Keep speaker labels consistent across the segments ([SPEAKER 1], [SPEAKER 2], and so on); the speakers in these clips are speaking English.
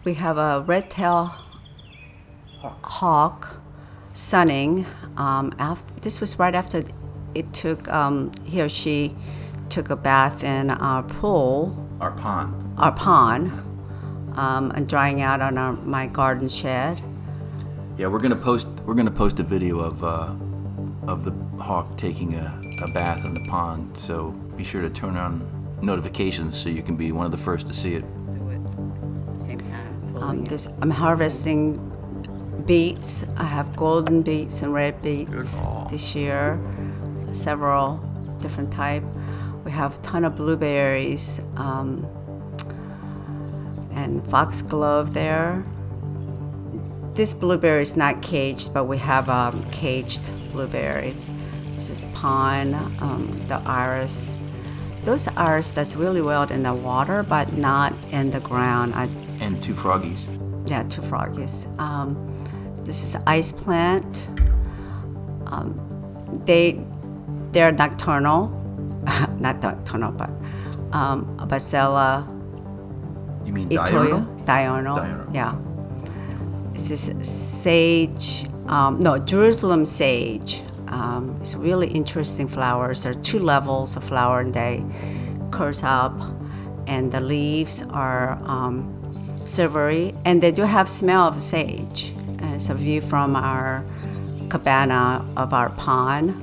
[SPEAKER 1] We have a red-tailed hawk sunning. This was right after it took he or she took a bath in our pool,
[SPEAKER 2] Our pond.
[SPEAKER 1] And drying out on my garden shed.
[SPEAKER 2] Yeah, we're gonna post a video of the hawk taking a bath in the pond. So be sure to turn on notifications so you can be one of the first to see it.
[SPEAKER 1] I'm harvesting beets. I have golden beets and red beets this year, several different type. We have a ton of blueberries and foxglove there. This blueberry is not caged, but we have caged blueberries. This is pond, the iris. Those iris that's really well in the water, but not in the ground.
[SPEAKER 2] And two froggies.
[SPEAKER 1] Yeah, two froggies. This is ice plant. They're nocturnal, not nocturnal, but Bacella.
[SPEAKER 2] You mean
[SPEAKER 1] diurnal?
[SPEAKER 2] Diurnal.
[SPEAKER 1] Yeah. This is sage. Jerusalem sage. It's really interesting flowers. There are two levels of flower, and they curls up, and the leaves are silvery, and they do have smell of sage. And it's a view from our cabana of our pond.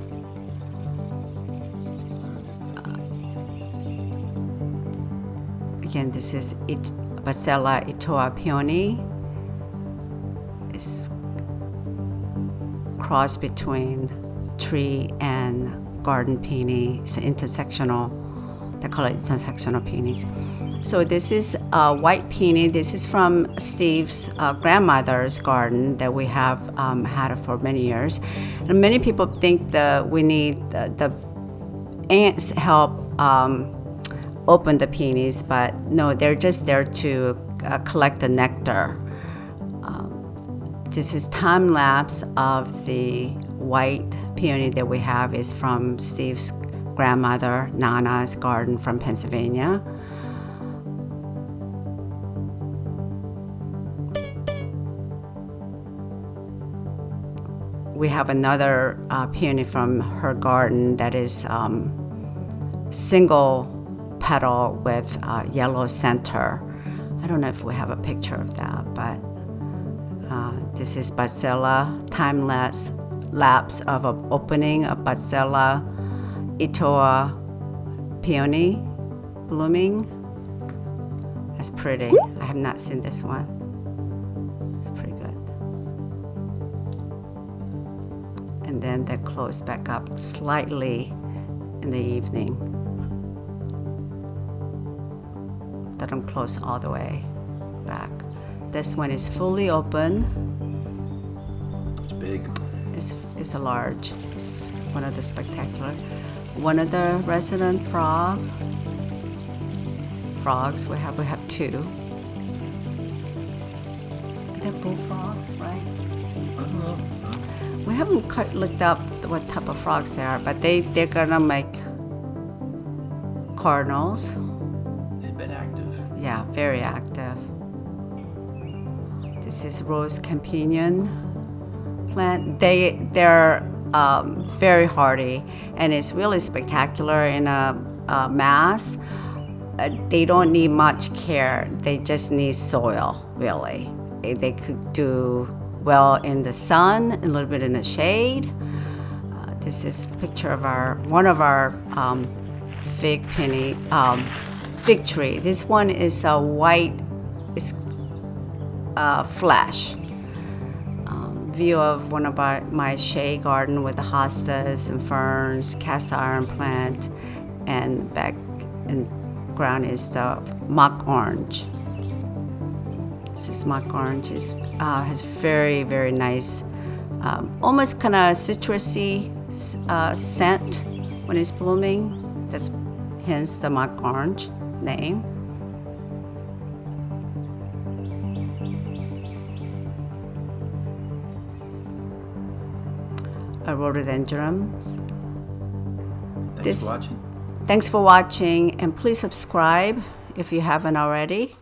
[SPEAKER 1] Again, this is Bacella itoa peony. It's cross between tree and garden peony. It's intersectional. They call it intersectional peonies. So this is white peony. This is from Steve's grandmother's garden that we have had for many years. And many people think that we need the ants help open the peonies, but no, they're just there to collect the nectar. This is time lapse of the white peony that we have is from Steve's grandmother, Nana's garden from Pennsylvania. We have another peony from her garden that is single petal with yellow center. I don't know if we have a picture of that, but this is Bacella, time lapse of an opening of Bacella itoa peony blooming. That's pretty. I have not seen this one. It's pretty good. And then they close back up slightly in the evening. They don't close all the way back. This one is fully open.
[SPEAKER 2] It's big.
[SPEAKER 1] It's a large. It's one of the spectacular. One of the resident frogs. We have two. They're bullfrogs, right? We haven't looked up what type of frogs they are, but they're gonna make cardinals.
[SPEAKER 2] They've been active.
[SPEAKER 1] Yeah, very active. This is rose companion plant. They're very hardy, and it's really spectacular in a mass. They don't need much care. They just need soil, really. They could do well in the sun, a little bit in the shade. This is a picture of one of our fig tree. This one is a white flesh. View of one of my shade garden with the hostas and ferns, cast iron plant, and back in ground is the mock orange. This is mock orange. It has very, very nice, almost kind of citrusy scent when it's blooming. That's hence the mock orange name. Rhododendrons.
[SPEAKER 2] Thanks for watching.
[SPEAKER 1] Thanks for watching, and please subscribe if you haven't already.